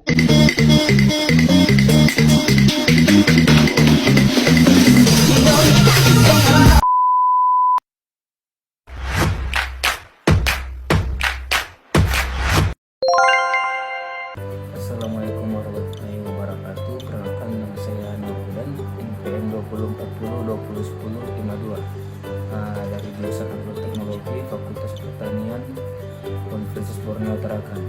Assalamualaikum warahmatullahi wabarakatuh. Perkenalkan, nama saya Nurdan, NPM 2040201052, dari jurusan Agroteknologi Fakultas Pertanian Universitas Borneo Tarakan.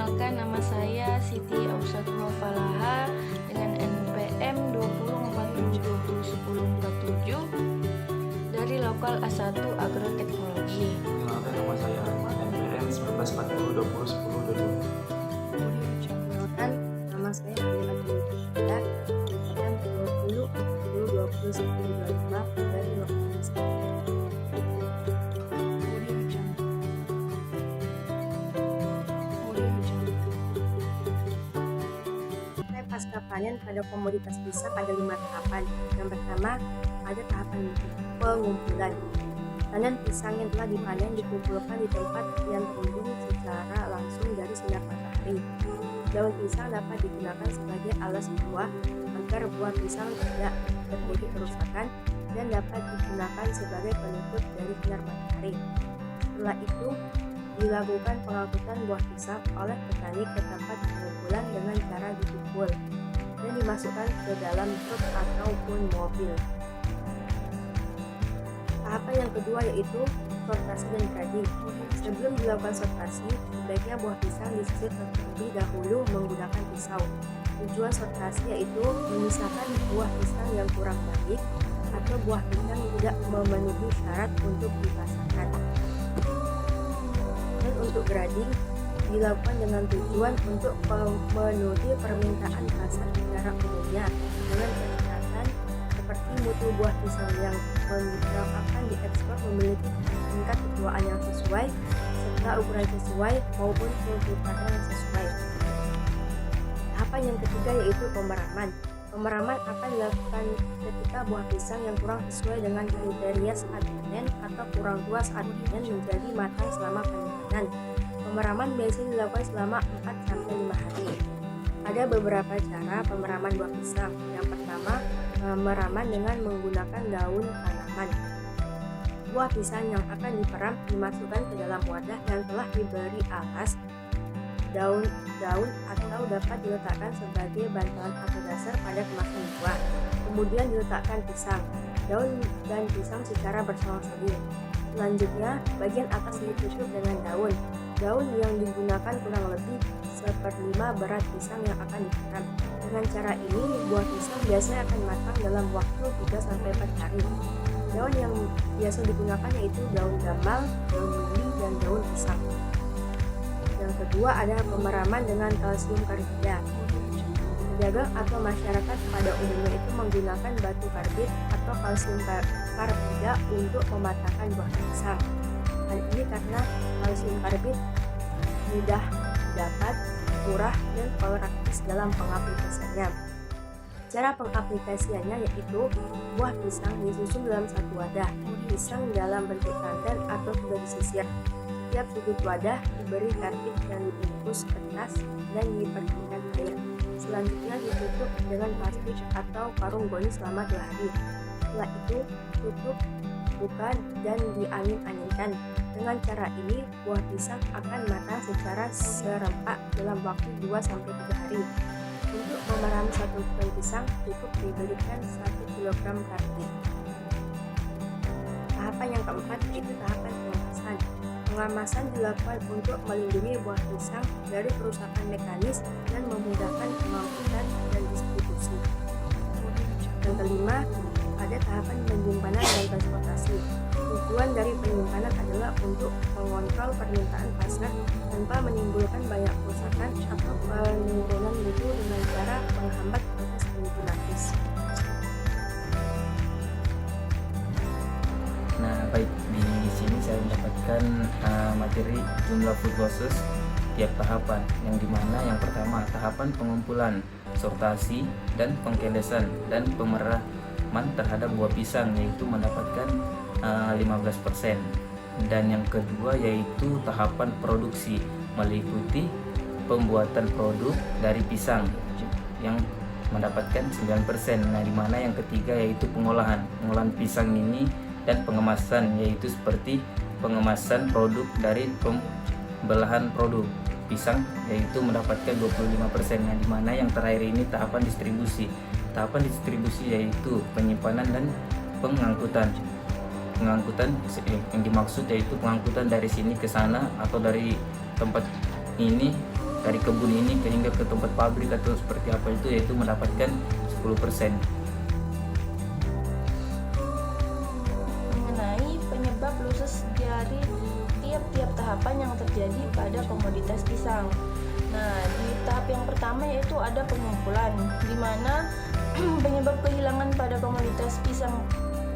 Perkenalkan, nama saya Siti Ausatullah Falaha dengan NPM 2040201047 dari lokal A1 Agroteknologi. Perkenalkan, nama saya Ahmad, NPM 1940201022. Perkenalkan, nama saya Ahmad Nurdan, NPM 2020201025 dari lokal A1. Pasca panen pada komoditas pisang ada 5 tahapan. Yang pertama, ada tahapan pengumpulan. Tandan pisang yang telah dipanen dikumpulkan di tempat yang terlindung secara langsung dari sinar matahari. Daun pisang dapat digunakan sebagai alas buah agar buah pisang tidak terjadi kerusakan dan dapat digunakan sebagai penutup dari sinar matahari. Setelah itu, dilakukan pengangkutan buah pisang oleh petani ke tempat pengumpulan dengan cara dipikul dan dimasukkan ke dalam truk ataupun mobil. Tahapan yang kedua yaitu sortasi dan grading. Sebelum dilakukan sortasi, sebaiknya buah pisang disisir terlebih dahulu menggunakan pisau. Tujuan sortasi yaitu memisahkan buah pisang yang kurang baik atau buah pisang yang tidak memenuhi syarat untuk dipasarkan. Dan untuk grading dilakukan dengan tujuan untuk memenuhi permintaan pasar secara umumnya dengan catatan seperti mutu buah pisang yang akan diekspor memiliki tingkat ketuaan yang sesuai serta ukuran sesuai maupun kultivarnya yang sesuai. Tahapan yang ketiga yaitu pemeraman. Pemeraman akan dilakukan ketika buah pisang yang kurang sesuai dengan kriteria saat panen atau kurang tua saat panen menjadi matang selama penyimpanan. Pemeraman biasanya dilakukan selama 4-5 hari. Ada beberapa cara pemeraman buah pisang. Yang pertama, pemeraman dengan menggunakan daun tanaman. Buah pisang yang akan diperam dimasukkan ke dalam wadah yang telah diberi alas, daun atau dapat diletakkan sebagai bantalan atau dasar pada kemasan buah. Kemudian diletakkan pisang, daun dan pisang secara bersama-sama. Selanjutnya, bagian atas ditutup dengan daun. Daun yang digunakan kurang lebih 1/5 berat pisang yang akan diperam. Dengan cara ini, buah pisang biasanya akan matang dalam waktu 3-4 hari. Daun yang biasa digunakan yaitu daun gamal, daun lili, dan daun pisang. Yang kedua ada pemeraman dengan kalsium karbida. Pedagang atau masyarakat pada umumnya itu menggunakan batu karbit atau kalsium karbida untuk mematangkan buah pisang. Hal ini karena kalsium karbid mudah didapat, murah, dan praktis dalam pengaplikasiannya. Cara pengaplikasiannya yaitu buah pisang disusun dalam satu wadah, pisang dalam bentuk tandan atau sudah disisir. Tiap sudut wadah diberi karbit yang dibungkus kertas dan diperdingkan air. Selanjutnya ditutup dengan plastik atau karung goni selama 2 hari. Setelah itu tutup, buka, dan diangin-anginkan. Dengan cara ini, buah pisang akan matang secara serempak dalam waktu 2-3 hari. Untuk memeram 1 ton pisang cukup diberikan 1 kg karbit. Tahapan yang keempat yaitu tahapan pengemasan. Pengemasan dilakukan untuk melindungi buah pisang dari kerusakan mekanis dan memudahkan pengangkutan dan distribusi. Yang kelima, ada tahapan penyimpanan dan transportasi. Tujuan dari penyimpanan adalah untuk mengontrol permintaan pasar tanpa menimbulkan banyak kerusakan atau penurunan mutu dengan cara menghambat proses penyimpanan. Nah, baik, di sini saya mendapatkan materi jumlah food losses tiap tahapan, yang dimana yang pertama tahapan pengumpulan, sortasi, dan pengkelesan dan pemeraman terhadap buah pisang, yaitu mendapatkan 15%. Dan yang kedua yaitu tahapan produksi, meliputi pembuatan produk dari pisang yang mendapatkan 9%. Nah, di mana yang ketiga yaitu pengolahan pisang ini dan pengemasan, yaitu seperti pengemasan produk dari pembelahan produk pisang, yaitu mendapatkan 25%. Nah, di mana yang terakhir ini tahapan distribusi. Tahapan distribusi yaitu penyimpanan dan pengangkutan yang dimaksud yaitu pengangkutan dari sini ke sana atau dari tempat ini, dari kebun ini hingga ke tempat pabrik atau seperti apa itu, yaitu mendapatkan 10%. Mengenai penyebab lusus dari tiap-tiap tahapan yang terjadi pada komoditas pisang. Nah, di tahap yang pertama yaitu ada pengumpulan, di mana penyebab kehilangan pada komoditas pisang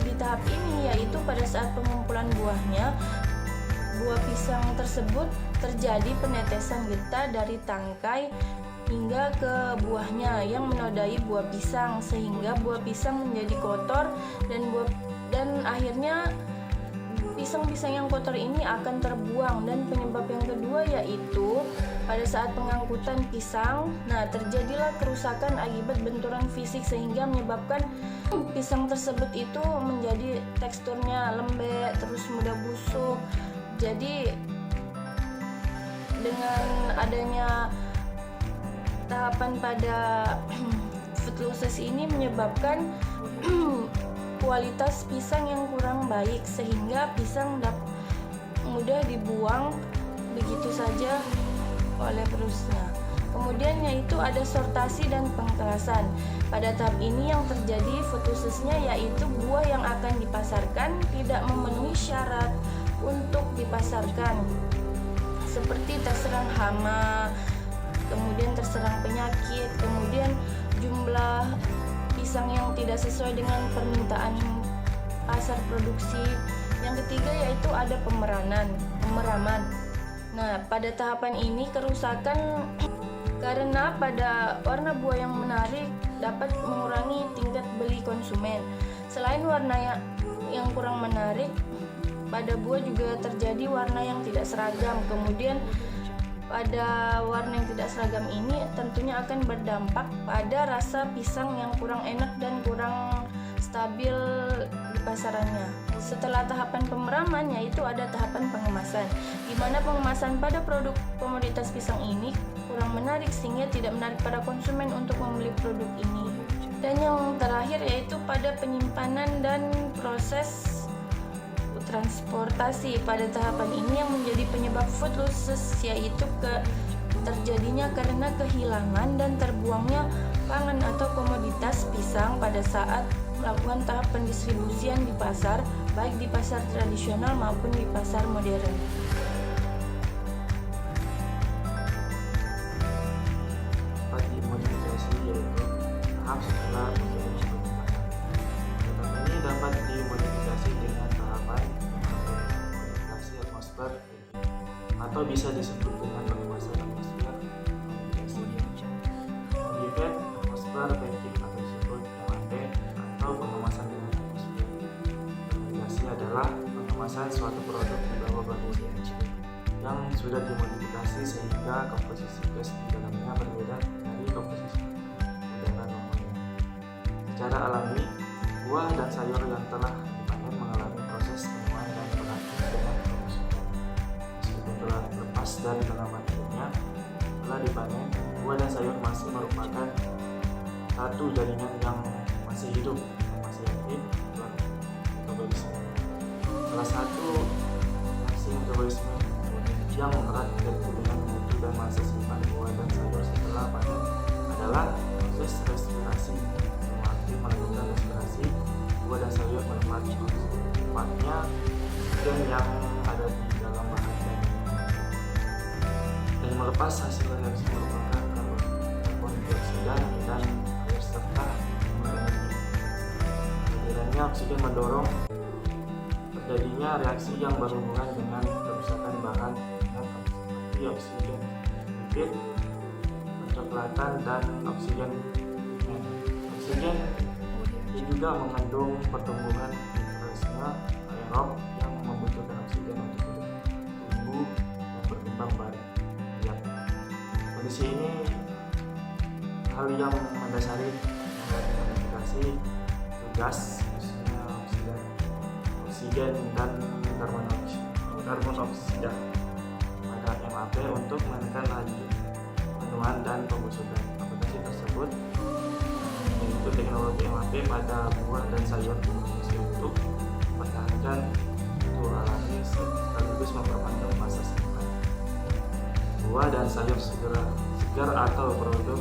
di tahap ini yaitu pada saat pengumpulan buahnya, buah pisang tersebut terjadi penetesan getah dari tangkai hingga ke buahnya yang menodai buah pisang, sehingga buah pisang menjadi kotor dan akhirnya pisang-pisang yang kotor ini akan terbuang. Dan penyebab yang kedua yaitu pada saat pengangkutan pisang, nah terjadilah kerusakan akibat benturan fisik sehingga menyebabkan pisang tersebut itu menjadi teksturnya lembek, terus mudah busuk. Jadi dengan adanya tahapan pada food losses ini menyebabkan kualitas pisang yang kurang baik, sehingga pisang mudah dibuang begitu saja oleh penerusnya. Kemudian yaitu ada sortasi dan pengkerasan. Pada tahap ini yang terjadi food lossesnya yaitu buah yang akan dipasarkan tidak memenuhi syarat untuk dipasarkan, seperti terserang hama, kemudian terserang penyakit, kemudian jumlah pisang yang tidak sesuai dengan permintaan pasar produksi. Yang ketiga yaitu ada pemeraman. Nah, pada tahapan ini kerusakan karena pada warna buah yang menarik dapat mengurangi tingkat beli konsumen. Selain warna yang kurang menarik, pada buah juga terjadi warna yang tidak seragam. Kemudian pada warna yang tidak seragam ini tentunya akan berdampak pada rasa pisang yang kurang enak dan kurang stabil di pasarannya. Setelah tahapan pemeraman yaitu ada tahapan pengemasan, di mana pengemasan pada produk komoditas pisang ini kurang menarik sehingga tidak menarik para konsumen untuk membeli produk ini. Dan yang terakhir yaitu pada penyimpanan dan proses transportasi. Pada tahapan ini yang menjadi penyebab food losses yaitu terjadinya karena kehilangan dan terbuangnya pangan atau komoditas pisang pada saat melakukan tahap pendistribusian di pasar, baik di pasar tradisional maupun di pasar modern. Tahap dimodifikasi yaitu tahap setelah menjadi pengemasan. Tahap ini dapat dimodifikasi dengan tahapan modifikasi atmosfer atau bisa disebut dengan pengemasan atmosfer modifikasi. Modified atmosfer baking atau disebut MAT atau pengemasan dengan atmosfer. Modifikasi adalah pengemasan suatu produk di bawah bagian yang sudah dimodifikasi sehingga komposisi gas di dalamnya berbeda dari komposisi udara normalnya. Secara alami, buah dan sayur yang telah dipanen mengalami proses penuaan dan pengaturan dengan kromosoma. Meskipun telah lepas dari pengaman hidupnya, setelah dipanen, buah dan sayur masih merupakan satu jaringan yang masih hidup, yang masih aktif, metabolisme. Salah satu reaksi metabolisme yang erat terkait dengan mutu dan masa simpan buah dan sayur setelah panen adalah proses respirasi. Semua aktif melakukan respirasi, buah dan sayur menempati tempatnya oksigen yang ada di dalam bahan dan melepas hasil reaksi merupakan karbon dioksida dan air serta energi. Kehadirannya oksigen mendorong terjadinya reaksi yang berhubungan dengan kerusakan bahan seperti oksigen lipid, pencoklatan, dan oksigen pigmen. Oksigen juga mengandung pertumbuhan mikroorganisme aerob yang membutuhkan oksigen untuk tumbuh dan berkembang biak. Kondisi ini hal yang mendasari modifikasi gas, khususnya oksigen dan karbon dioksida pada MAP untuk menekan laju penuaan dan pembusukan. Aplikasi tersebut yaitu teknologi MAP pada buah dan sayur berfungsi untuk mempertahankan suhu alami sekaligus memperpanjang masa simpan buah dan sayur segar atau produk